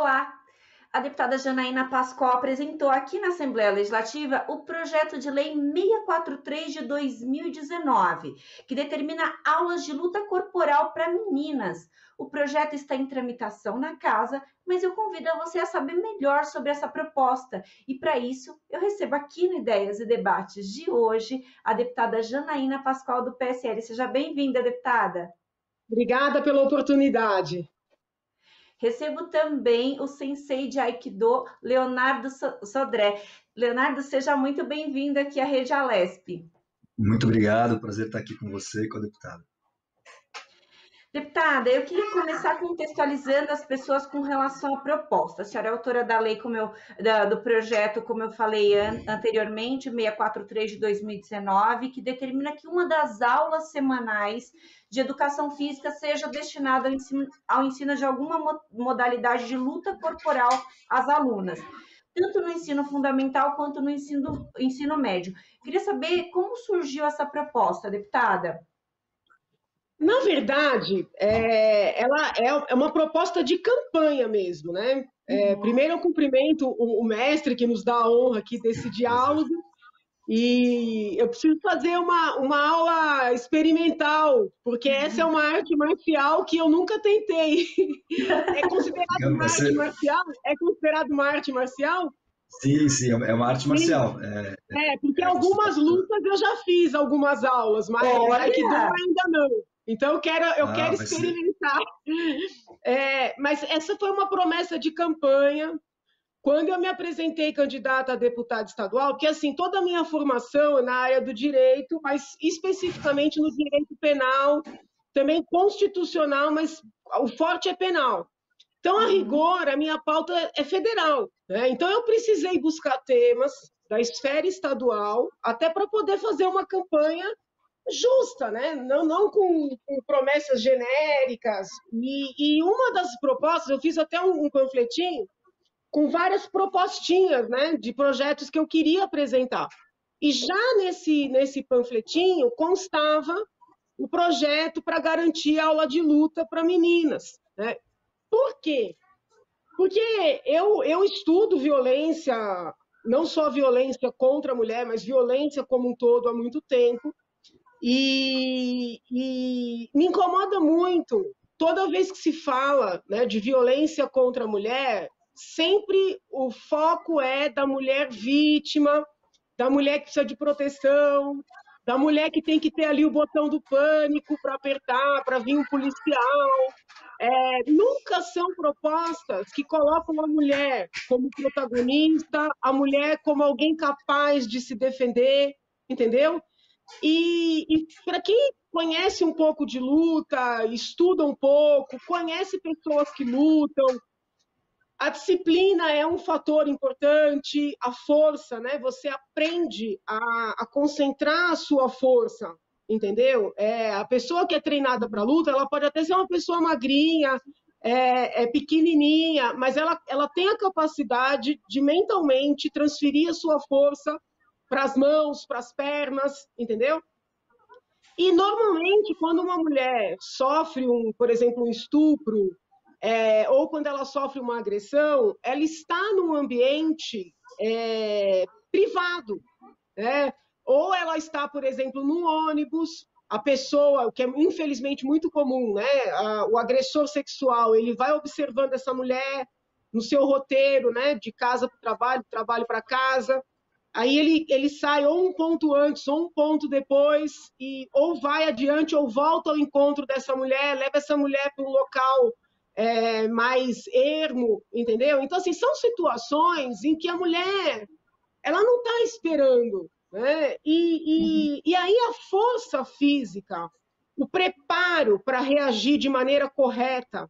Olá! A deputada Janaína Pascoal apresentou aqui na Assembleia Legislativa o projeto de lei 643 de 2019, que determina aulas de luta corporal para meninas. O projeto está em tramitação na casa, mas eu convido você a saber melhor sobre essa proposta. E para isso, eu recebo aqui no Ideias e Debates de hoje a deputada Janaína Pascoal do PSL. Seja bem-vinda, deputada. Obrigada pela oportunidade. Recebo também o sensei de Aikido, Leonardo Sodré. Leonardo, seja muito bem-vindo aqui à Rede Alesp. Muito obrigado, prazer estar aqui com você e com a deputada. Deputada, eu queria começar contextualizando as pessoas com relação à proposta. A senhora é autora da lei, do projeto, como eu falei anteriormente, 643 de 2019, que determina que uma das aulas semanais de educação física seja destinada ao ensino de alguma modalidade de luta corporal às alunas, tanto no ensino fundamental quanto no ensino médio. Queria saber como surgiu essa proposta, deputada. Na verdade, ela é uma proposta de campanha mesmo, né? Primeiro eu cumprimento o mestre que nos dá a honra aqui desse diálogo, e eu preciso fazer uma aula experimental, porque essa é uma arte marcial que eu nunca tentei. É considerado uma arte marcial? É considerado uma arte marcial? Sim, é uma arte marcial. Porque algumas lutas eu já fiz algumas aulas, mas Aikido ainda não. Então eu quero experimentar. Mas essa foi uma promessa de campanha. Quando eu me apresentei candidata a deputada estadual, porque assim, toda a minha formação é na área do direito, mas especificamente no direito penal, também constitucional, mas o forte é penal. Então, a rigor, a minha pauta é federal, né? Então, eu precisei buscar temas da esfera estadual, até para poder fazer uma campanha justa, né? Não com promessas genéricas. E uma das propostas, eu fiz até um panfletinho com várias propostinhas, né, de projetos que eu queria apresentar. E já nesse panfletinho constava o projeto para garantir aula de luta para meninas, né? Por quê? Porque eu estudo violência, não só violência contra a mulher, mas violência como um todo há muito tempo, e me incomoda muito, toda vez que se fala, né, de violência contra a mulher, sempre o foco é da mulher vítima, da mulher que precisa de proteção, da mulher que tem que ter ali o botão do pânico para apertar, para vir um policial. Nunca são propostas que colocam a mulher como protagonista, a mulher como alguém capaz de se defender, entendeu? E para quem conhece um pouco de luta, estuda um pouco, conhece pessoas que lutam, a disciplina é um fator importante, a força, né? Você aprende a concentrar a sua força, entendeu? A pessoa que é treinada para luta, ela pode até ser uma pessoa magrinha, pequenininha, mas ela tem a capacidade de mentalmente transferir a sua força para as mãos, para as pernas, entendeu? E normalmente quando uma mulher sofre por exemplo, um estupro, ou quando ela sofre uma agressão, ela está num ambiente privado, né? Ou ela está, por exemplo, num ônibus, a pessoa, o que é infelizmente muito comum, né? O agressor sexual, ele vai observando essa mulher no seu roteiro, né? De casa para o trabalho, trabalho para casa. Aí ele sai ou um ponto antes ou um ponto depois, ou vai adiante ou volta ao encontro dessa mulher, leva essa mulher para um local mais ermo, entendeu? Então, assim, são situações em que a mulher ela não está esperando, né? E aí a força física, o preparo para reagir de maneira correta,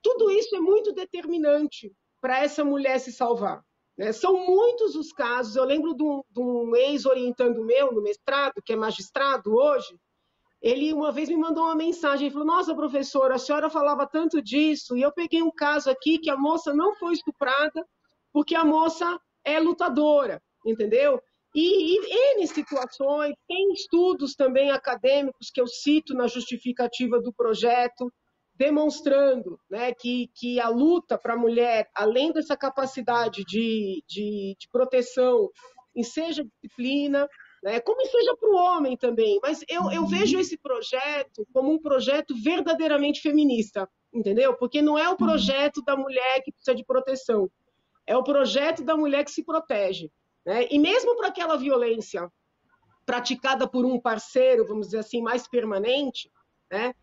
tudo isso é muito determinante para essa mulher se salvar. São muitos os casos, eu lembro de um ex-orientando meu no mestrado, que é magistrado hoje, ele uma vez me mandou uma mensagem, ele falou, nossa, professora, a senhora falava tanto disso, e eu peguei um caso aqui que a moça não foi estuprada, porque a moça é lutadora, entendeu? E N situações, tem estudos também acadêmicos que eu cito na justificativa do projeto, demonstrando, né, que a luta para a mulher, além dessa capacidade de proteção, em seja disciplina, né, como seja para o homem também, mas eu vejo esse projeto como um projeto verdadeiramente feminista, entendeu? Porque não é o projeto da mulher que precisa de proteção, é o projeto da mulher que se protege, né? E mesmo para aquela violência praticada por um parceiro, vamos dizer assim, mais permanente, né?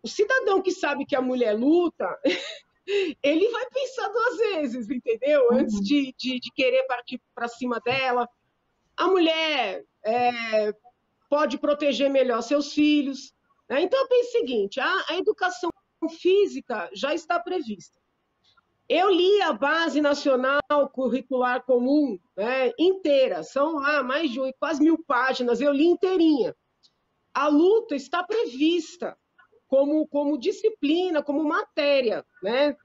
O cidadão que sabe que a mulher luta, ele vai pensar duas vezes, entendeu? Antes de querer partir para cima dela. A mulher pode proteger melhor seus filhos, né? Então, eu penso o seguinte, a educação física já está prevista. Eu li a Base Nacional Curricular Comum, né, inteira, são mais de quase 1000 páginas, eu li inteirinha. A luta está prevista como disciplina, como matéria, né,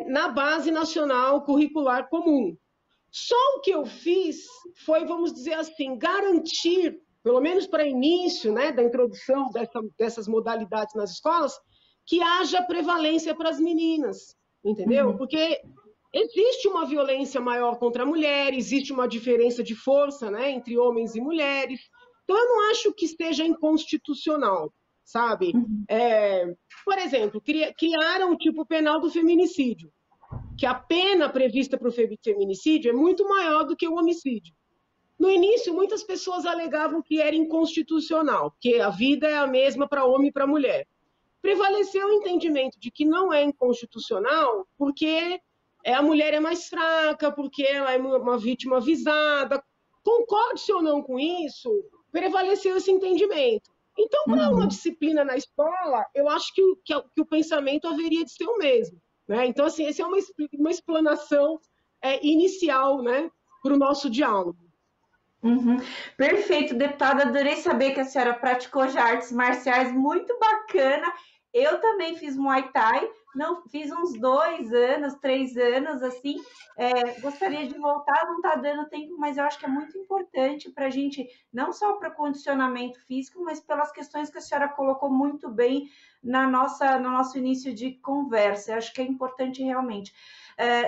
na Base Nacional Curricular Comum. Só o que eu fiz foi, vamos dizer assim, garantir, pelo menos para início, né, da introdução dessas modalidades nas escolas, que haja prevalência para as meninas, entendeu? Porque existe uma violência maior contra a mulher, existe uma diferença de força, né, entre homens e mulheres. Então, eu não acho que seja inconstitucional, sabe? Por exemplo, criaram o tipo penal do feminicídio, que a pena prevista para o feminicídio é muito maior do que o homicídio. No início, muitas pessoas alegavam que era inconstitucional, porque a vida é a mesma para homem e para mulher. Prevaleceu o entendimento de que não é inconstitucional porque a mulher é mais fraca, porque ela é uma vítima avisada. Concorde-se ou não com isso, prevaleceu esse entendimento. Então, para uma disciplina na escola, eu acho que o pensamento haveria de ser o mesmo, né? Então, assim, essa é uma explanação inicial, né, para o nosso diálogo. Perfeito, deputada. Adorei saber que a senhora praticou já artes marciais, muito bacana. Eu também fiz Muay Thai, não fiz uns 2 anos, 3 anos, assim. Gostaria de voltar, não está dando tempo, mas eu acho que é muito importante para a gente, não só para o condicionamento físico, mas pelas questões que a senhora colocou muito bem no nosso início de conversa. Eu acho que é importante realmente.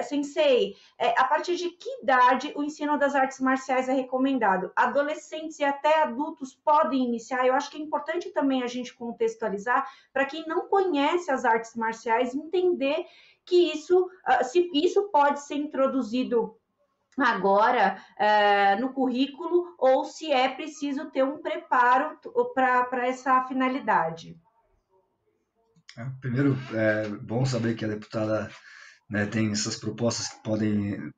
Sensei, a partir de que idade o ensino das artes marciais é recomendado? Adolescentes e até adultos podem iniciar? Eu acho que é importante também a gente contextualizar para quem não conhece as artes marciais, entender que se isso pode ser introduzido agora no currículo ou se é preciso ter um preparo para essa finalidade. Primeiro, é bom saber que a deputada, né, tem essas propostas que podem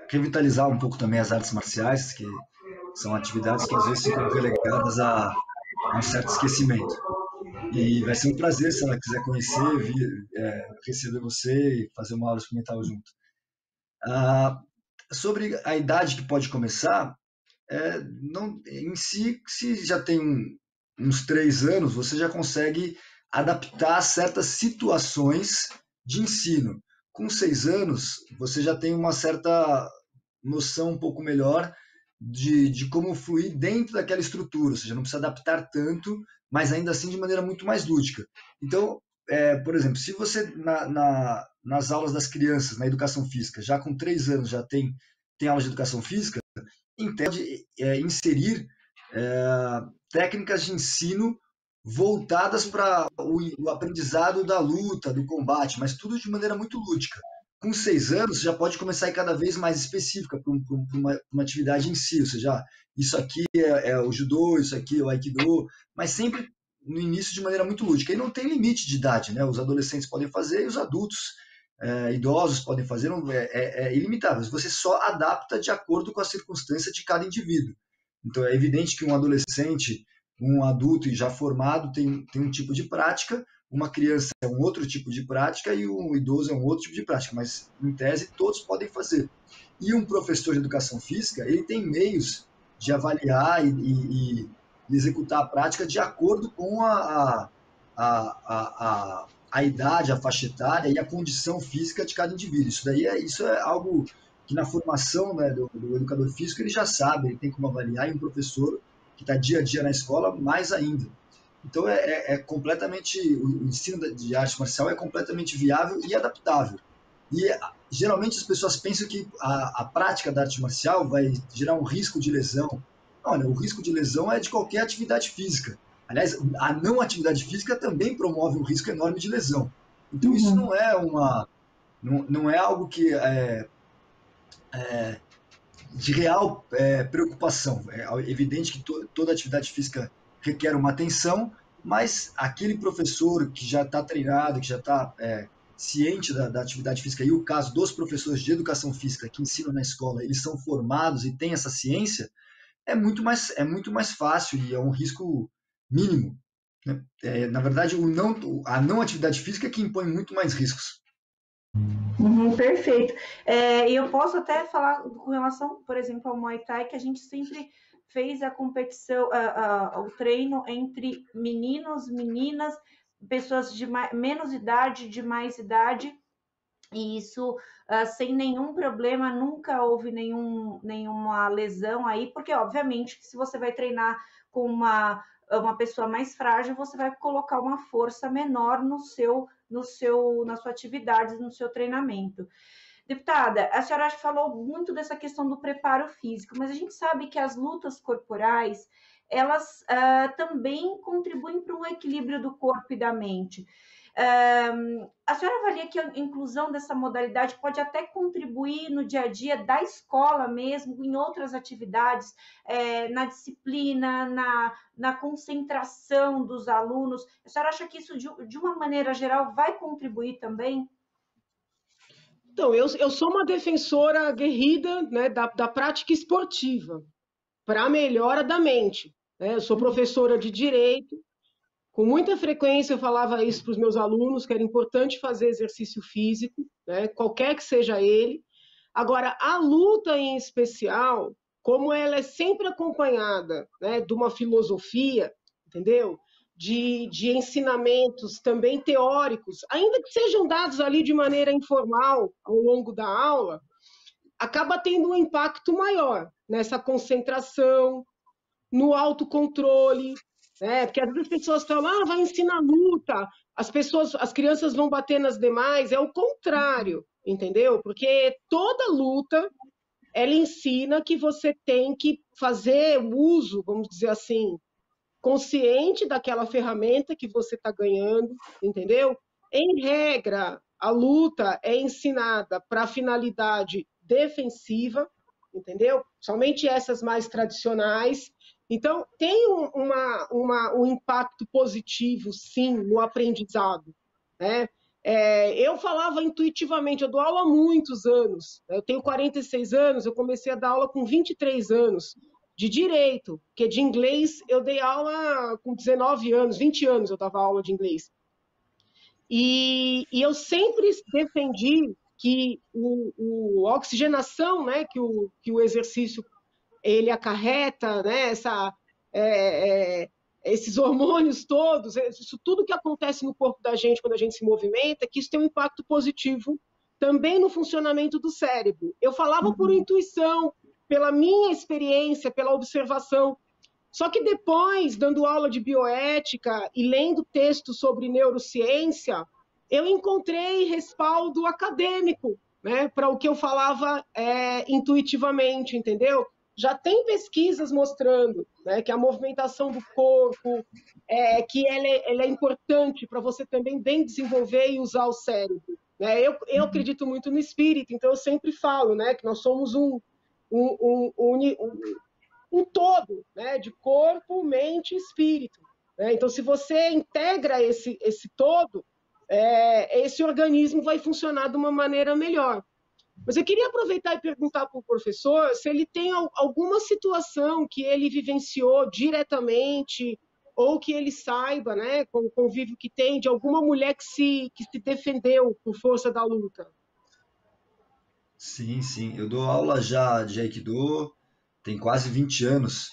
revitalizar um pouco também as artes marciais, que são atividades que às vezes ficam relegadas a um certo esquecimento. E vai ser um prazer, se ela quiser conhecer, receber você e fazer uma aula experimental junto. Sobre a idade que pode começar, não, em si, se já tem uns 3 anos, você já consegue adaptar certas situações de ensino. Com 6 anos, você já tem uma certa noção um pouco melhor de como fluir dentro daquela estrutura, ou seja, não precisa adaptar tanto, mas ainda assim de maneira muito mais lúdica. Então, por exemplo, se você nas aulas das crianças, na educação física, já com 3 anos já tem aulas de educação física, pode inserir técnicas de ensino voltadas para o aprendizado da luta, do combate, mas tudo de maneira muito lúdica. Com 6 anos, já pode começar a ir cada vez mais específica para uma atividade em si, ou seja, isso aqui é o judô, isso aqui é o aikido, mas sempre no início de maneira muito lúdica. E não tem limite de idade, né? Os adolescentes podem fazer e os adultos, idosos podem fazer, é ilimitável. Você só adapta de acordo com a circunstância de cada indivíduo. Então, é evidente que um adolescente, um adulto e já formado tem um tipo de prática, uma criança é um outro tipo de prática e um idoso é um outro tipo de prática, mas, em tese, todos podem fazer. E um professor de educação física, ele tem meios de avaliar e executar a prática de acordo com a idade, a faixa etária e a condição física de cada indivíduo. Isso é algo que na formação, né, do educador físico ele já sabe, ele tem como avaliar, e um professor que está dia a dia na escola, mais ainda. Então, completamente, o ensino de arte marcial é completamente viável e adaptável. E geralmente as pessoas pensam que a prática da arte marcial vai gerar um risco de lesão. Olha, o risco de lesão é de qualquer atividade física. Aliás, a não atividade física também promove um risco enorme de lesão. Então, isso não é algo que de real preocupação. É evidente que toda atividade física requer uma atenção, mas aquele professor que já está treinado, que já está ciente da atividade física, e o caso dos professores de educação física que ensinam na escola, eles são formados e têm essa ciência, é muito mais fácil e é um risco mínimo. Né? Na verdade, a não atividade física é que impõe muito mais riscos. Perfeito. E eu posso até falar com relação, por exemplo, ao Muay Thai, que a gente sempre fez a competição, o treino entre meninos, meninas, pessoas de menos idade, de mais idade, e isso sem nenhum problema, nunca houve nenhuma lesão aí, porque obviamente que se você vai treinar com uma pessoa mais frágil, você vai colocar uma força menor na sua atividade, no seu treinamento. Deputada, a senhora falou muito dessa questão do preparo físico, mas a gente sabe que as lutas corporais, elas também contribuem para um equilíbrio do corpo e da mente. A senhora avalia que a inclusão dessa modalidade pode até contribuir no dia a dia da escola mesmo, em outras atividades, na disciplina, na concentração dos alunos. A senhora acha que isso, de uma maneira geral, vai contribuir também? Então, eu sou uma defensora aguerrida, né, da prática esportiva para a melhora da mente. Né? Eu sou professora de Direito. Com muita frequência eu falava isso para os meus alunos, que era importante fazer exercício físico, né, qualquer que seja ele. Agora, a luta em especial, como ela é sempre acompanhada, né, de uma filosofia, entendeu? De ensinamentos também teóricos, ainda que sejam dados ali de maneira informal ao longo da aula, acaba tendo um impacto maior nessa concentração, no autocontrole, né? Porque às vezes as pessoas falam, vai ensinar luta, as crianças vão bater nas demais, é o contrário, entendeu? Porque toda luta, ela ensina que você tem que fazer uso, vamos dizer assim, consciente daquela ferramenta que você está ganhando, entendeu? Em regra, a luta é ensinada para finalidade defensiva, entendeu? Somente essas mais tradicionais. Então, tem um impacto positivo, sim, no aprendizado, né? Eu falava intuitivamente, eu dou aula há muitos anos, eu tenho 46 anos, eu comecei a dar aula com 23 anos, de Direito, porque de inglês eu dei aula com 19 anos, 20 anos eu dava aula de inglês. E eu sempre defendi que a oxigenação, né, que o exercício ele acarreta, né, esses hormônios todos, isso tudo que acontece no corpo da gente quando a gente se movimenta, que isso tem um impacto positivo também no funcionamento do cérebro. Eu falava por intuição, pela minha experiência, pela observação. Só que depois, dando aula de bioética e lendo textos sobre neurociência, eu encontrei respaldo acadêmico, né, para o que eu falava intuitivamente, entendeu? Já tem pesquisas mostrando, né, que a movimentação do corpo, que ela é importante para você também bem desenvolver e usar o cérebro. Né? Eu acredito muito no espírito, então eu sempre falo, né, que nós somos um todo, né, de corpo, mente e espírito. Né? Então, se você integra esse todo, esse organismo vai funcionar de uma maneira melhor. Mas eu queria aproveitar e perguntar para o professor se ele tem alguma situação que ele vivenciou diretamente ou que ele saiba, né, com o convívio que tem, de alguma mulher que se defendeu por força da luta. Sim, sim. Eu dou aula já de Aikido, tem quase 20 anos,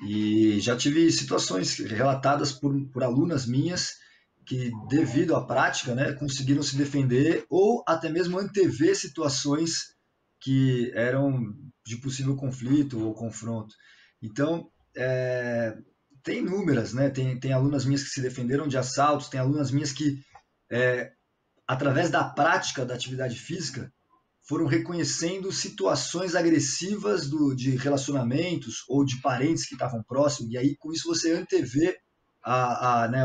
e já tive situações relatadas por alunas minhas que, devido à prática, né, conseguiram se defender ou até mesmo antever situações que eram de possível conflito ou confronto. Então, tem inúmeras, né? Tem alunas minhas que se defenderam de assaltos, tem alunas minhas que, através da prática da atividade física, foram reconhecendo situações agressivas de relacionamentos ou de parentes que estavam próximos, e aí com isso você antevê né,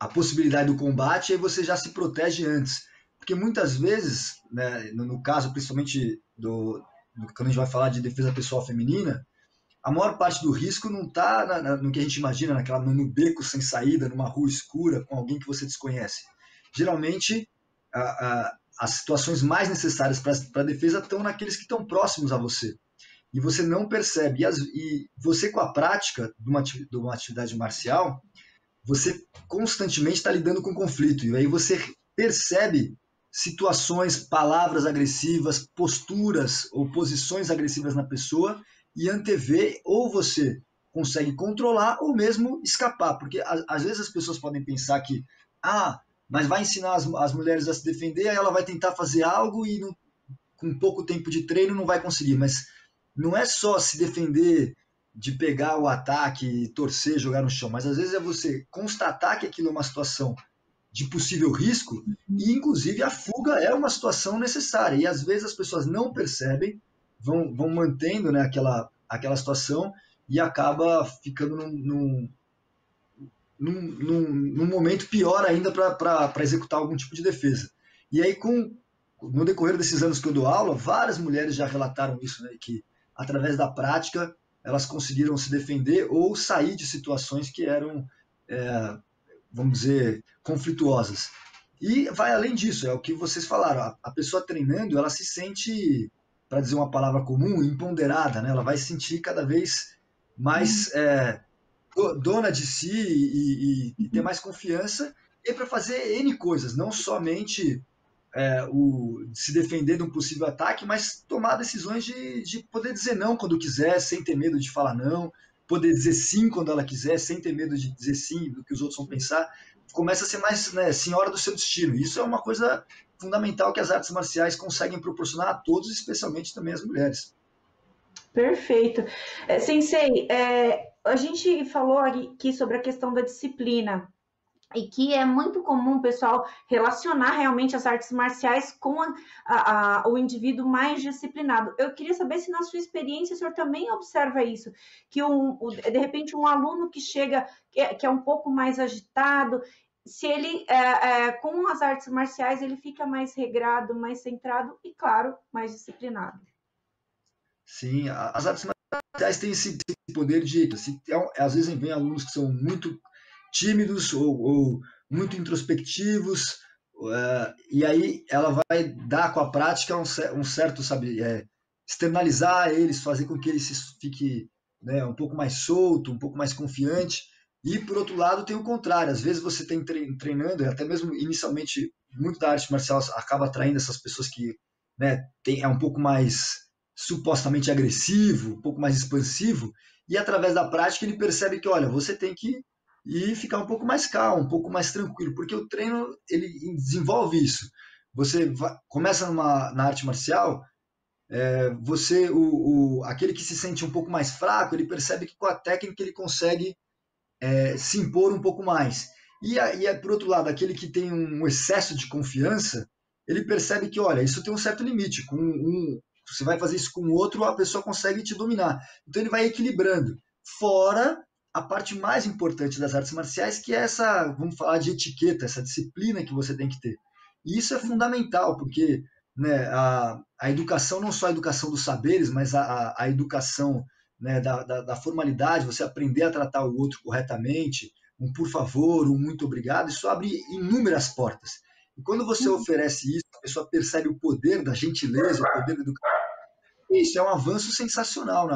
a possibilidade do combate, e aí você já se protege antes. Porque muitas vezes, né, no caso principalmente quando a gente vai falar de defesa pessoal feminina, a maior parte do risco não está no que a gente imagina, no beco sem saída, numa rua escura, com alguém que você desconhece. Geralmente, as situações mais necessárias para a defesa estão naqueles que estão próximos a você. E você não percebe. E você, com a prática de uma atividade marcial, você constantemente está lidando com conflito. E aí você percebe situações, palavras agressivas, posturas ou posições agressivas na pessoa e antevê, ou você consegue controlar ou mesmo escapar. Porque às vezes as pessoas podem pensar que mas vai ensinar as mulheres a se defender, aí ela vai tentar fazer algo e com pouco tempo de treino não vai conseguir. Mas não é só se defender de pegar o ataque, torcer, jogar no chão, mas às vezes é você constatar que aquilo é uma situação de possível risco e, inclusive, a fuga é uma situação necessária. E às vezes as pessoas não percebem, vão mantendo, né, aquela situação e acaba ficando num momento pior ainda para executar algum tipo de defesa. E aí, no decorrer desses anos que eu dou aula, várias mulheres já relataram isso, né, que através da prática elas conseguiram se defender ou sair de situações que eram, vamos dizer, conflituosas. E vai além disso, é o que vocês falaram, a pessoa treinando, ela se sente, para dizer uma palavra comum, empoderada, né? Ela vai se sentir cada vez mais dona de si e ter mais confiança e para fazer N coisas, não somente se defender de um possível ataque, mas tomar decisões de poder dizer não quando quiser, sem ter medo de falar não, poder dizer sim quando ela quiser, sem ter medo de dizer sim do que os outros vão pensar. Começa a ser mais, né, senhora do seu destino. Isso é uma coisa fundamental que as artes marciais conseguem proporcionar a todos, especialmente também às mulheres. Perfeito. Sensei, a gente falou aqui sobre a questão da disciplina, e que é muito comum o pessoal relacionar realmente as artes marciais com o indivíduo mais disciplinado. Eu queria saber se na sua experiência o senhor também observa isso, que de repente um aluno que chega, que é um pouco mais agitado, se ele, com as artes marciais, ele fica mais regrado, mais centrado e, claro, mais disciplinado. Sim, as artes marciais têm esse poder de... às vezes vem alunos que são muito tímidos ou muito introspectivos, e aí ela vai dar com a prática um certo, sabe, externalizar eles, fazer com que eles fiquem, né, um pouco mais solto, um pouco mais confiante. E, por outro lado, tem o contrário. Às vezes você tem treinando, até mesmo inicialmente, muito da arte marcial acaba atraindo essas pessoas que, né, é um pouco mais supostamente agressivo, um pouco mais expansivo, e através da prática ele percebe que, olha, você tem que ficar um pouco mais calmo, um pouco mais tranquilo, porque o treino ele desenvolve isso. Você começa na arte marcial, aquele que se sente um pouco mais fraco, ele percebe que com a técnica ele consegue se impor um pouco mais. Por outro lado, aquele que tem um excesso de confiança, ele percebe que, olha, isso tem um certo limite. Você vai fazer isso com o outro, a pessoa consegue te dominar. Então ele vai equilibrando. Fora a parte mais importante das artes marciais, que é essa, vamos falar de etiqueta, essa disciplina que você tem que ter. E isso é fundamental, porque, né, a educação, não só a educação dos saberes, mas a educação, né, da formalidade, você aprender a tratar o outro corretamente, um por favor, um muito obrigado, isso abre inúmeras portas. E quando você oferece isso, a pessoa percebe o poder da gentileza, o poder da educação. Isso é um avanço sensacional,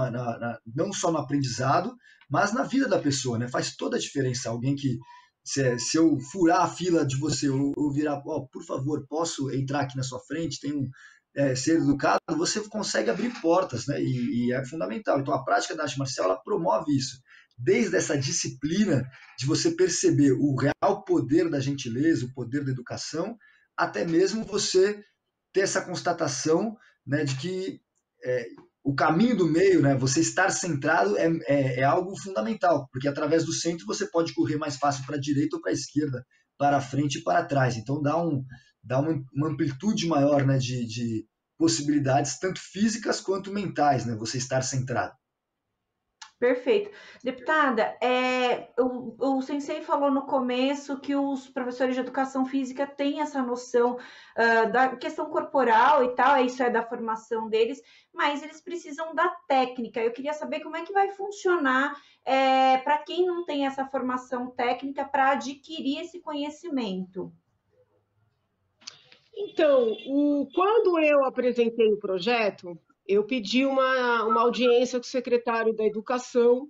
não só no aprendizado, mas na vida da pessoa, né? Faz toda a diferença. Alguém que, se eu furar a fila de você, ou virar, por favor, posso entrar aqui na sua frente, ser educado, você consegue abrir portas, né? E é fundamental. Então, a prática da arte marcial, ela promove isso. Desde essa disciplina de você perceber o real poder da gentileza, o poder da educação, até mesmo você ter essa constatação, né, de que o caminho do meio, né, você estar centrado é algo fundamental, porque através do centro você pode correr mais fácil para a direita ou para a esquerda, para frente e para trás. Então dá uma amplitude maior, né, de possibilidades, tanto físicas quanto mentais, né, você estar centrado. Perfeito. Deputada, o Sensei falou no começo que os professores de educação física têm essa noção da questão corporal e tal, isso é da formação deles, mas eles precisam da técnica. Eu queria saber como é que vai funcionar para quem não tem essa formação técnica para adquirir esse conhecimento. Então, quando eu apresentei o projeto, eu pedi uma audiência com o secretário da Educação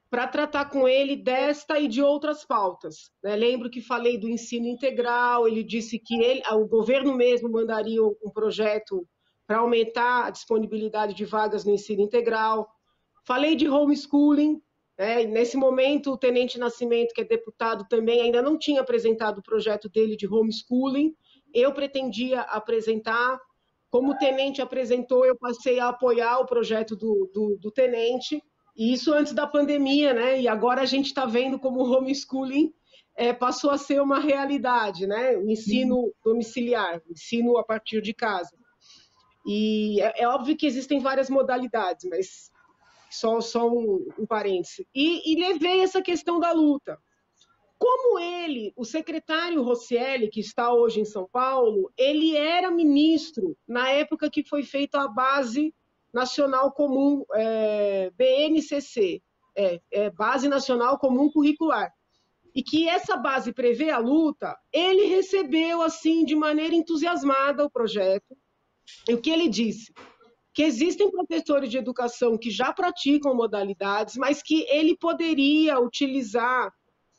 para tratar com ele desta e de outras pautas, né? Lembro que falei do ensino integral, ele disse que o governo mesmo mandaria um projeto para aumentar a disponibilidade de vagas no ensino integral. Falei de homeschooling, né? Nesse momento o Tenente Nascimento, que é deputado também, ainda não tinha apresentado o projeto dele de homeschooling. Eu pretendia apresentar. Como o Tenente apresentou, eu passei a apoiar o projeto do Tenente, e isso antes da pandemia, né? E agora a gente está vendo como o homeschooling passou a ser uma realidade, né? O ensino domiciliar, o ensino a partir de casa. E é óbvio que existem várias modalidades, mas só um parêntese. E levei essa questão da luta. Como ele, o secretário Rosselli, que está hoje em São Paulo, ele era ministro na época que foi feita a Base Nacional Comum, BNCC, Base Nacional Comum Curricular, e que essa base prevê a luta, ele recebeu assim de maneira entusiasmada o projeto, e o que ele disse? Que existem professores de educação que já praticam modalidades, mas que ele poderia utilizar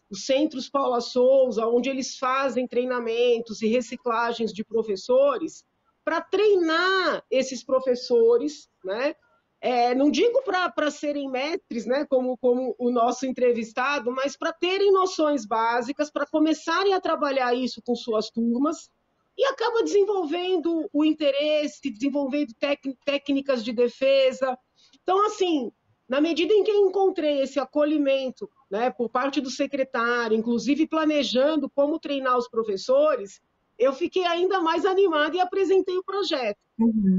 os centros Paula Souza, onde eles fazem treinamentos e reciclagens de professores, para treinar esses professores, né? Não digo para serem mestres, né, como o nosso entrevistado, mas para terem noções básicas, para começarem a trabalhar isso com suas turmas, e acaba desenvolvendo o interesse, desenvolvendo técnicas de defesa. Então, assim, na medida em que eu encontrei esse acolhimento, né, por parte do secretário, inclusive planejando como treinar os professores, eu fiquei ainda mais animada e apresentei o projeto.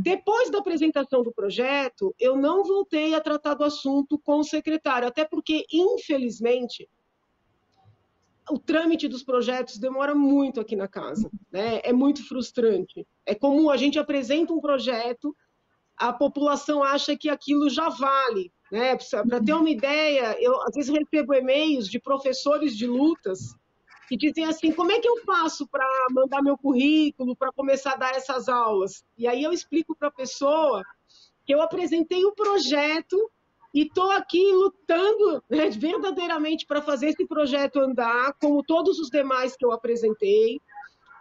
Depois da apresentação do projeto, eu não voltei a tratar do assunto com o secretário, até porque, infelizmente, o trâmite dos projetos demora muito aqui na casa, né? É muito frustrante. É comum, a gente apresenta um projeto, a população acha que aquilo já vale, né? Para ter uma ideia, eu às vezes recebo e-mails de professores de lutas que dizem assim, como é que eu faço para mandar meu currículo, para começar a dar essas aulas? E aí eu explico para a pessoa que eu apresentei o projeto e estou aqui lutando, né, verdadeiramente para fazer esse projeto andar, como todos os demais que eu apresentei,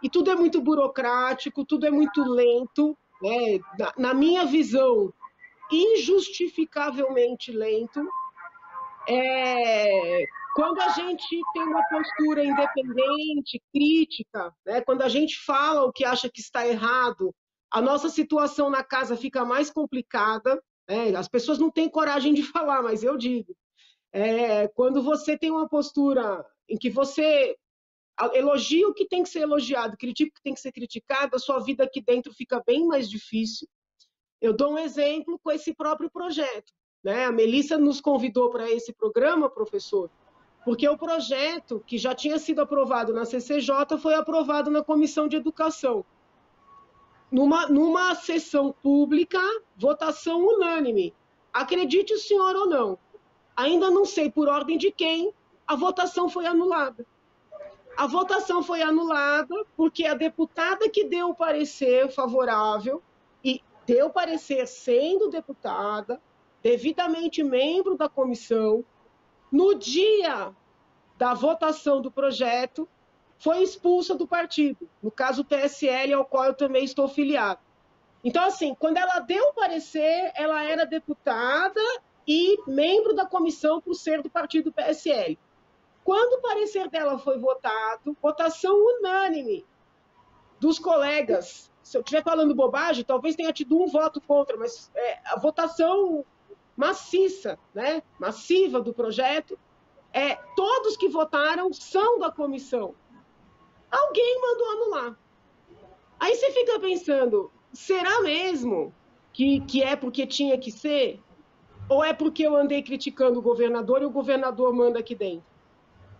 e tudo é muito burocrático, tudo é muito lento, né? Na minha visão, injustificavelmente lento. Quando a gente tem uma postura independente, crítica, né? Quando a gente fala o que acha que está errado, a nossa situação na casa fica mais complicada, né? As pessoas não têm coragem de falar, mas eu digo. Quando você tem uma postura em que você elogia o que tem que ser elogiado, critica o que tem que ser criticado, a sua vida aqui dentro fica bem mais difícil. Eu dou um exemplo com esse próprio projeto, né? A Melissa nos convidou para esse programa, professor, porque o projeto, que já tinha sido aprovado na CCJ, foi aprovado na Comissão de Educação. Numa sessão pública, votação unânime. Acredite o senhor ou não, ainda não sei por ordem de quem, a votação foi anulada. A votação foi anulada porque a deputada que deu o parecer favorável, e deu parecer sendo deputada, devidamente membro da comissão, no dia da votação do projeto, foi expulsa do partido, no caso o PSL, ao qual eu também estou filiado. Então, assim, quando ela deu o parecer, ela era deputada e membro da comissão por ser do partido PSL. Quando o parecer dela foi votado, votação unânime dos colegas se eu estiver falando bobagem, talvez tenha tido um voto contra, mas a votação maciça, né, massiva do projeto, todos que votaram são da comissão. Alguém mandou anular. Aí você fica pensando, será mesmo que é porque tinha que ser? Ou é porque eu andei criticando o governador e o governador manda aqui dentro?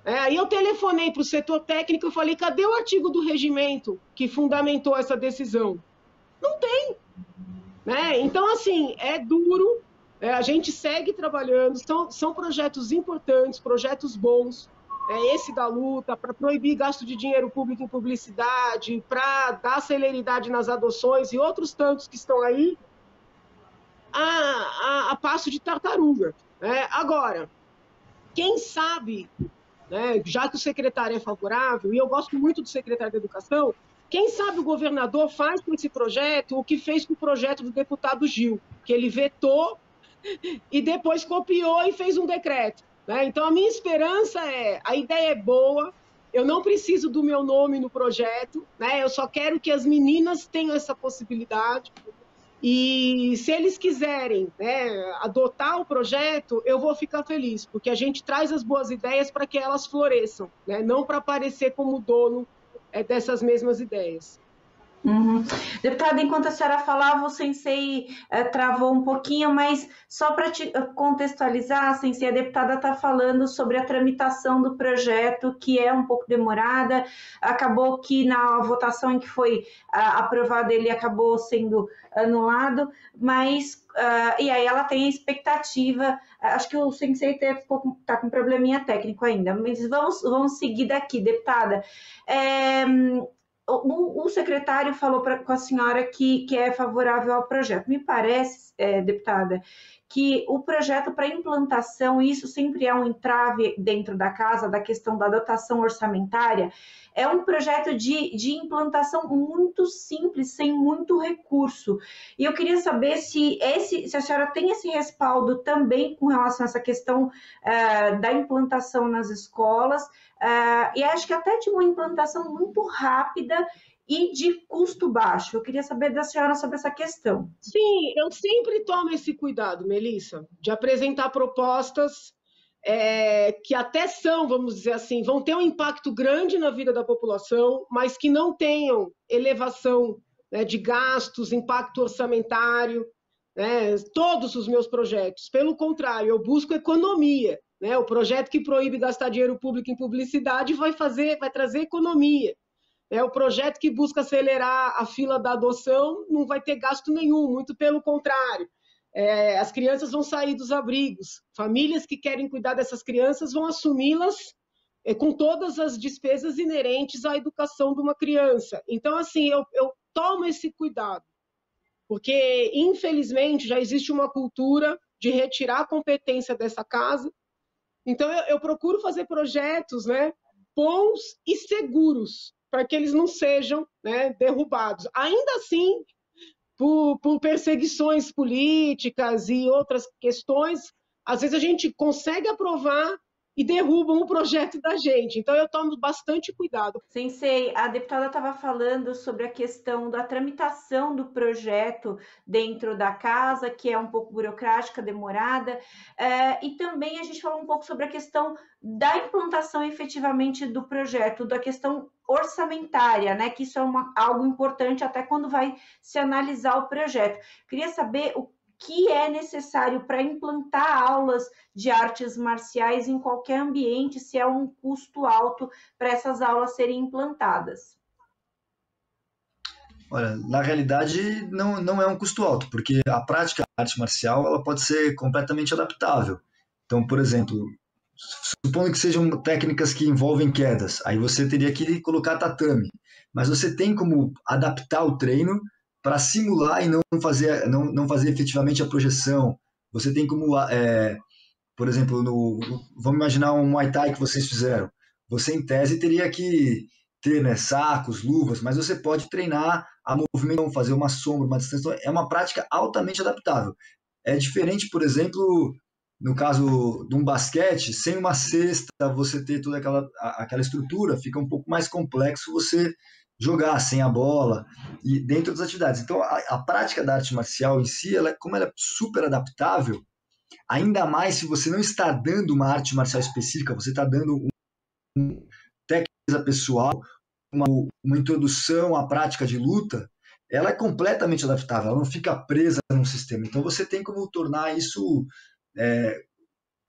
Aí eu telefonei para o setor técnico e falei, cadê o artigo do regimento que fundamentou essa decisão? Não tem. Né? Então, assim, é duro, a gente segue trabalhando, são projetos importantes, projetos bons, esse da luta, para proibir gasto de dinheiro público em publicidade, para dar celeridade nas adoções e outros tantos que estão aí, a passo de tartaruga. Agora, quem sabe, né, já que o secretário é favorável, e eu gosto muito do secretário da Educação, quem sabe o governador faz com esse projeto o que fez com o projeto do deputado Gil, que ele vetou e depois copiou e fez um decreto. Né? Então, a minha esperança a ideia é boa, eu não preciso do meu nome no projeto, né? Eu só quero que as meninas tenham essa possibilidade. E se eles quiserem, né, adotar o projeto, eu vou ficar feliz, porque a gente traz as boas ideias para que elas floresçam, né? Não para aparecer como dono dessas mesmas ideias. Uhum. Deputada, enquanto a senhora falava, o Sensei travou um pouquinho, mas só para te contextualizar, Sensei, a deputada está falando sobre a tramitação do projeto, que é um pouco demorada, acabou que na votação em que foi aprovado ele acabou sendo anulado, mas e aí ela tem a expectativa, acho que o Sensei está com um probleminha técnico ainda, mas vamos seguir daqui, deputada. O secretário falou com a senhora que é favorável ao projeto. Me parece, deputada, que o projeto para implantação, isso sempre é um entrave dentro da casa, da questão da dotação orçamentária, é um projeto de implantação muito simples, sem muito recurso. E eu queria saber se a senhora tem esse respaldo também com relação a essa questão da implantação nas escolas, e acho que até de uma implantação muito rápida e de custo baixo. Eu queria saber da senhora sobre essa questão. Sim, eu sempre tomo esse cuidado, Melissa, de apresentar propostas que até são, vamos dizer assim, vão ter um impacto grande na vida da população, mas que não tenham elevação, né, de gastos, impacto orçamentário, né, todos os meus projetos. Pelo contrário, eu busco economia. Né? O projeto que proíbe gastar dinheiro público em publicidade vai trazer economia. O projeto que busca acelerar a fila da adoção não vai ter gasto nenhum, muito pelo contrário. As crianças vão sair dos abrigos, famílias que querem cuidar dessas crianças vão assumi-las com todas as despesas inerentes à educação de uma criança. Então, assim, eu tomo esse cuidado, porque, infelizmente, já existe uma cultura de retirar a competência dessa casa. Então, eu procuro fazer projetos, né, bons e seguros, para que eles não sejam, né, derrubados. Ainda assim, por perseguições políticas e outras questões, às vezes a gente consegue aprovar e derrubam o projeto da gente. Então, eu tomo bastante cuidado. Sensei, a deputada estava falando sobre a questão da tramitação do projeto dentro da casa, que é um pouco burocrática, demorada, e também a gente falou um pouco sobre a questão da implantação efetivamente do projeto, da questão orçamentária, né? Que isso é algo importante até quando vai se analisar o projeto. Queria saber o que é necessário para implantar aulas de artes marciais em qualquer ambiente, se é um custo alto para essas aulas serem implantadas. Olha, na realidade não é um custo alto, porque a prática da arte marcial ela pode ser completamente adaptável. Então, por exemplo, supondo que sejam técnicas que envolvem quedas, aí você teria que colocar tatame, mas você tem como adaptar o treino para simular e não fazer efetivamente a projeção. Você tem como, por exemplo, vamos imaginar um Muay Thai que vocês fizeram. Você, em tese, teria que ter, né, sacos, luvas, mas você pode treinar a movimentação, fazer uma sombra, uma distância. É uma prática altamente adaptável. É diferente, por exemplo, no caso de um basquete, sem uma cesta, você ter toda aquela estrutura, fica um pouco mais complexo você jogar sem a bola, e dentro das atividades. Então, a prática da arte marcial em si, como ela é super adaptável, ainda mais se você não está dando uma arte marcial específica, você está dando uma técnica pessoal, uma introdução à prática de luta, ela é completamente adaptável, ela não fica presa num sistema. Então, você tem como tornar isso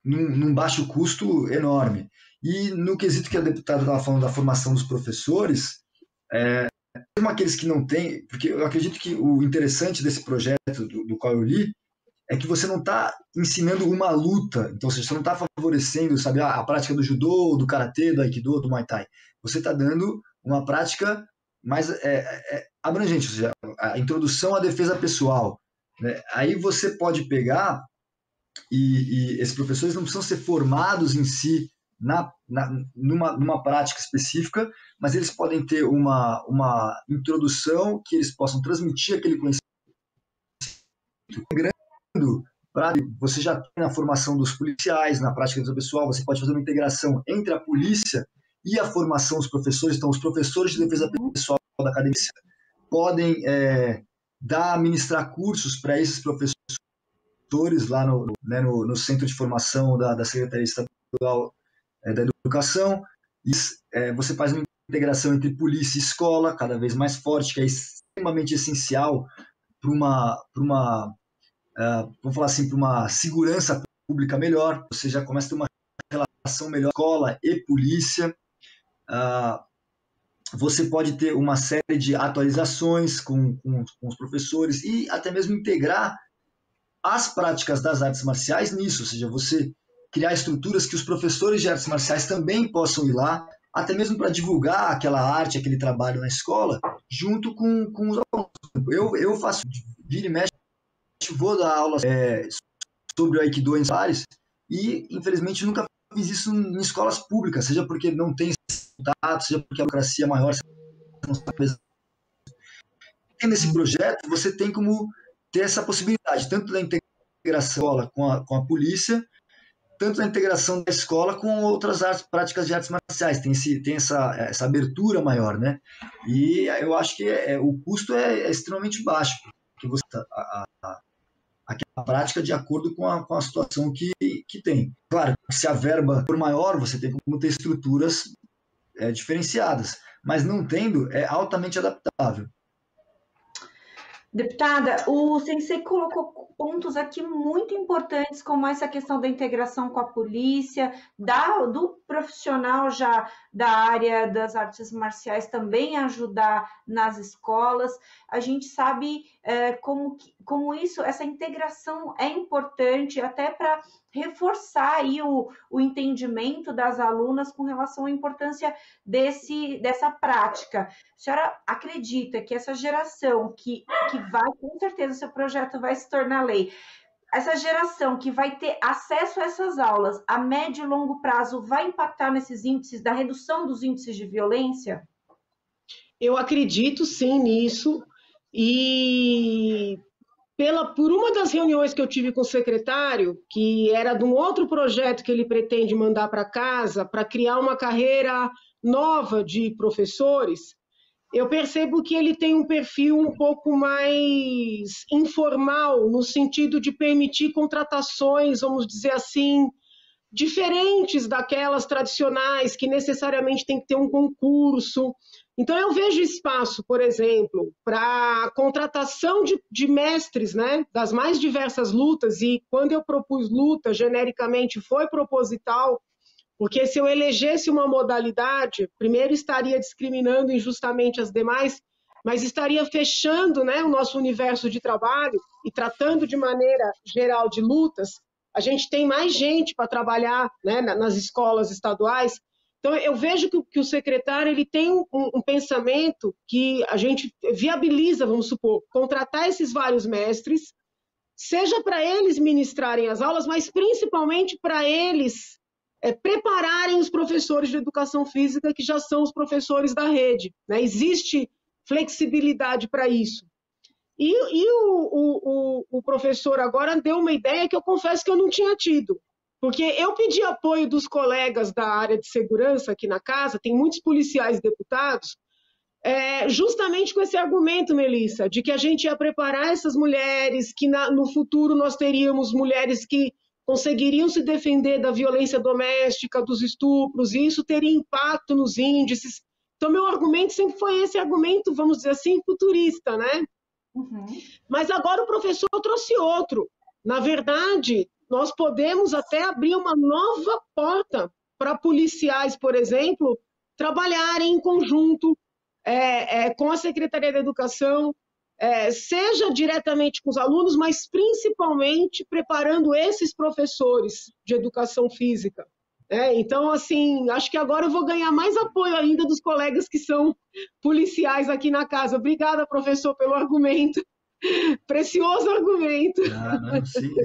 num baixo custo enorme. E no quesito que a deputada estava falando da formação dos professores, mesmo aqueles que não têm, porque eu acredito que o interessante desse projeto do qual eu li é que você não está ensinando uma luta, então você não está favorecendo, sabe, a prática do judô, do karatê, do aikido, do muay thai. Você está dando uma prática mais abrangente, ou seja, a introdução à defesa pessoal, né? Aí você pode pegar e esses professores não precisam ser formados em si numa prática específica, mas eles podem ter uma introdução que eles possam transmitir aquele conhecimento. Você já tem na formação dos policiais, na prática do pessoal, você pode fazer uma integração entre a polícia e a formação dos professores. Então, os professores de defesa pessoal da academia podem ministrar cursos para esses professores lá no Centro de Formação da Secretaria Estadual da Educação. E, você faz uma integração entre polícia e escola, cada vez mais forte, que é extremamente essencial para vamos falar assim, para uma segurança pública melhor. Você já começa a ter uma relação melhor escola e polícia. Você pode ter uma série de atualizações com os professores e até mesmo integrar as práticas das artes marciais nisso, ou seja, você criar estruturas que os professores de artes marciais também possam ir lá, até mesmo para divulgar aquela arte, aquele trabalho na escola, junto com os alunos. Eu faço, vira e mexe, vou dar aulas sobre o Aikido em pares e, infelizmente, nunca fiz isso em escolas públicas, seja porque não tem resultado, seja porque a burocracia é maior. Nesse projeto, você tem como ter essa possibilidade, tanto da integração com a polícia, tanto da integração da escola com outras práticas de artes marciais. Tem essa abertura maior, né? E eu acho que o custo é extremamente baixo, porque você a prática de acordo com a situação que tem. Claro, se a verba for maior, você tem como ter estruturas diferenciadas, mas não tendo, é altamente adaptável. Deputada, o Sensei colocou pontos aqui muito importantes, como essa questão da integração com a polícia, do profissional já da área das artes marciais também ajudar nas escolas. A gente sabe como essa integração é importante até para reforçar aí o entendimento das alunas com relação à importância dessa prática. A senhora acredita que essa geração que vai, com certeza, o seu projeto vai se tornar lei, essa geração que vai ter acesso a essas aulas a médio e longo prazo vai impactar nesses índices, da redução dos índices de violência? Eu acredito sim nisso, e por uma das reuniões que eu tive com o secretário, que era de um outro projeto que ele pretende mandar para casa, para criar uma carreira nova de professores, eu percebo que ele tem um perfil um pouco mais informal, no sentido de permitir contratações, vamos dizer assim, diferentes daquelas tradicionais, que necessariamente tem que ter um concurso. Então, eu vejo espaço, por exemplo, para contratação de mestres, né, das mais diversas lutas, e quando eu propus luta, genericamente, foi proposital, porque se eu elegesse uma modalidade, primeiro estaria discriminando injustamente as demais, mas estaria fechando, né, o nosso universo de trabalho e tratando de maneira geral de lutas. A gente tem mais gente para trabalhar, né, nas escolas estaduais. Então, eu vejo que o secretário ele tem um pensamento que a gente viabiliza, vamos supor, contratar esses vários mestres, seja para eles ministrarem as aulas, mas principalmente para eles prepararem os professores de educação física, que já são os professores da rede, né? Existe flexibilidade para isso. E o professor agora deu uma ideia que eu confesso que eu não tinha tido, porque eu pedi apoio dos colegas da área de segurança aqui na casa, tem muitos policiais deputados, justamente com esse argumento, Melissa, de que a gente ia preparar essas mulheres, que no futuro nós teríamos mulheres que conseguiriam se defender da violência doméstica, dos estupros, e isso teria impacto nos índices. Então, meu argumento sempre foi esse argumento, vamos dizer assim, futurista, né? Uhum. Mas agora o professor trouxe outro. Na verdade, nós podemos até abrir uma nova porta para policiais, por exemplo, trabalharem em conjunto com a Secretaria da Educação, seja diretamente com os alunos, mas principalmente preparando esses professores de educação física. Então, assim, acho que agora eu vou ganhar mais apoio ainda dos colegas que são policiais aqui na casa. Obrigada, professor, pelo argumento. Precioso argumento. Não, sim.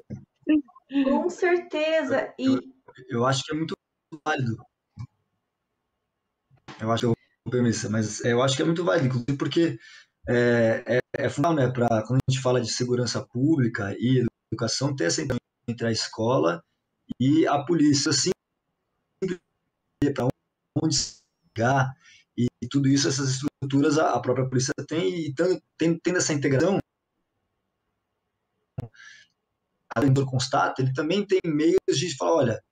Com certeza. Eu acho que é muito válido. Eu acho que eu acho que é muito válido, inclusive porque é fundamental, né, para quando a gente fala de segurança pública e educação, ter essa interação entre a escola e a polícia, assim, para onde chegar, e tudo isso, essas estruturas a própria polícia tem, e tendo essa integração, o vendedor constata, ele também tem meios de falar, olha,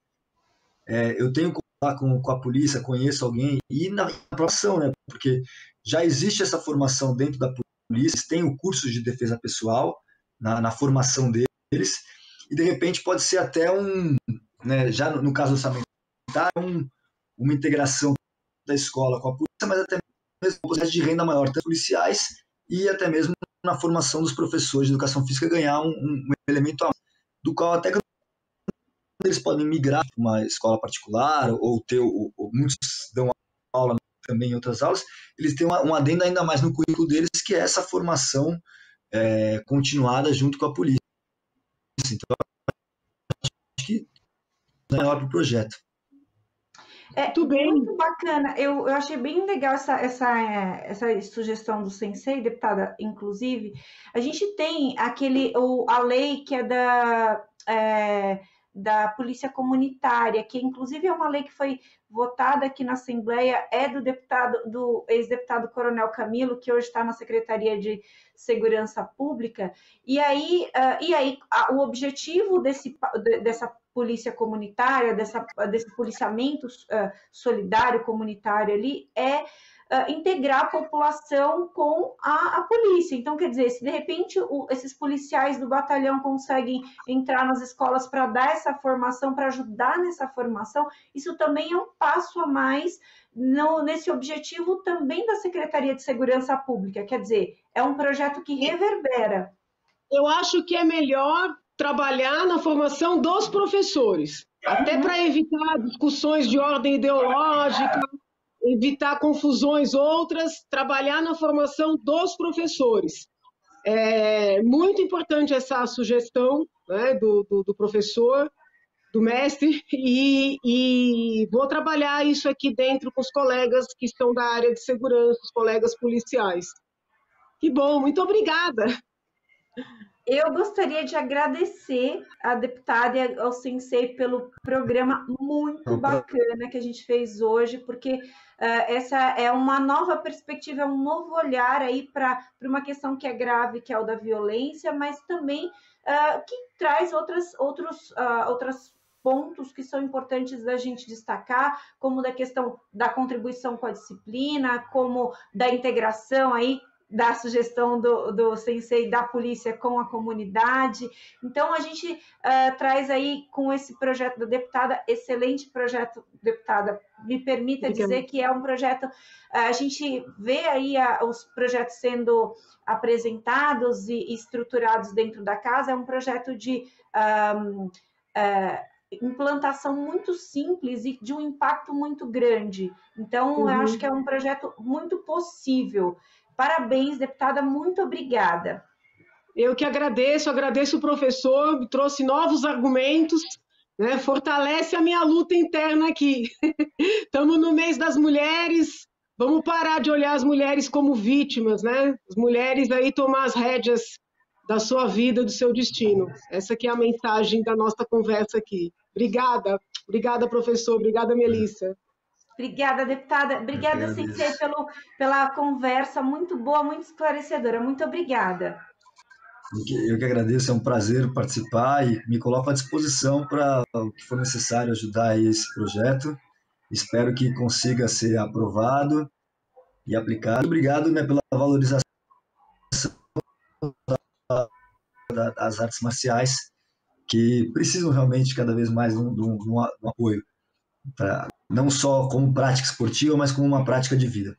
eu tenho que falar com a polícia, conheço alguém, e na ação, né, porque já existe essa formação dentro da polícia, eles têm o curso de defesa pessoal na formação deles, e de repente pode ser até né, já no caso orçamentário, uma integração da escola com a polícia, mas até mesmo uma possibilidade de renda maior, tanto policiais e até mesmo na formação dos professores de educação física ganhar um elemento a mais, do qual até eles podem migrar para uma escola particular ou muitos dão aula também em outras aulas, eles têm um adendo ainda mais no currículo deles, que é essa formação continuada junto com a polícia. Então, acho que é melhor para o projeto. Muito bacana. Eu achei bem legal essa sugestão do Sensei, deputada, inclusive. A gente tem a lei que é da Polícia Comunitária, que inclusive é uma lei que foi votada aqui na Assembleia, do ex-deputado Coronel Camilo, que hoje está na Secretaria de Segurança Pública, e aí o objetivo dessa polícia comunitária, desse policiamento solidário comunitário ali, integrar a população com a polícia. Então, quer dizer, se de repente esses policiais do batalhão conseguem entrar nas escolas para dar essa formação, para ajudar nessa formação, isso também é um passo a mais nesse objetivo também da Secretaria de Segurança Pública. Quer dizer, é um projeto que reverbera. Eu acho que é melhor trabalhar na formação dos professores, até para evitar discussões de ordem ideológica, evitar confusões outras, trabalhar na formação dos professores. É muito importante essa sugestão, né, do professor, do mestre, e vou trabalhar isso aqui dentro com os colegas que estão da área de segurança, os colegas policiais. Que bom, muito obrigada. Eu gostaria de agradecer a deputada e ao Sensei pelo programa muito bacana que a gente fez hoje, porque essa é uma nova perspectiva, é um novo olhar aí para uma questão que é grave, que é o da violência, mas também que traz outros pontos que são importantes da gente destacar, como da questão da contribuição com a disciplina, como da integração aí, da sugestão do Sensei da polícia com a comunidade. Então, a gente traz aí com esse projeto da deputada, excelente projeto, deputada, me permita dizer que é um projeto, a gente vê aí os projetos sendo apresentados e estruturados dentro da casa, é um projeto de implantação muito simples e de um impacto muito grande. Então, eu acho que é um projeto muito possível. Parabéns, deputada, muito obrigada. Eu que agradeço o professor, me trouxe novos argumentos, né? Fortalece a minha luta interna aqui. Estamos no mês das mulheres, vamos parar de olhar as mulheres como vítimas, né? As mulheres aí tomar as rédeas da sua vida, do seu destino. Essa aqui é a mensagem da nossa conversa aqui. Obrigada, professor, obrigada, Melissa. Obrigada, deputada. Obrigada, Sensei, pela conversa muito boa, muito esclarecedora. Muito obrigada. Eu que agradeço, é um prazer participar e me coloco à disposição para o que for necessário ajudar esse projeto. Espero que consiga ser aprovado e aplicado. Obrigado, né, pela valorização das artes marciais, que precisam realmente cada vez mais de um apoio, não só como prática esportiva, mas como uma prática de vida.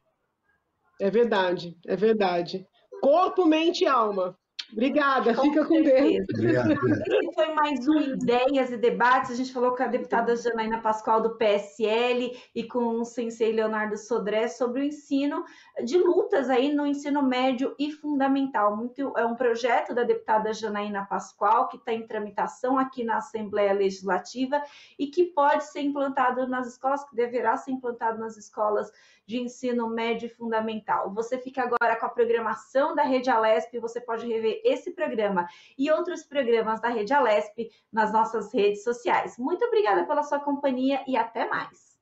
É verdade, é verdade. Corpo, mente e alma. Obrigada, fica com Deus. Obrigado. Esse foi mais um Ideias e Debates. A gente falou com a deputada Janaína Pascoal, do PSL, e com o sensei Leonardo Sodré sobre o ensino de lutas aí no ensino médio e fundamental. É um projeto da deputada Janaína Pascoal, que está em tramitação aqui na Assembleia Legislativa e que pode ser implantado nas escolas, que deverá ser implantado nas escolas de ensino médio e fundamental. Você fica agora com a programação da Rede Alesp, você pode rever esse programa e outros programas da Rede Alesp nas nossas redes sociais. Muito obrigada pela sua companhia e até mais.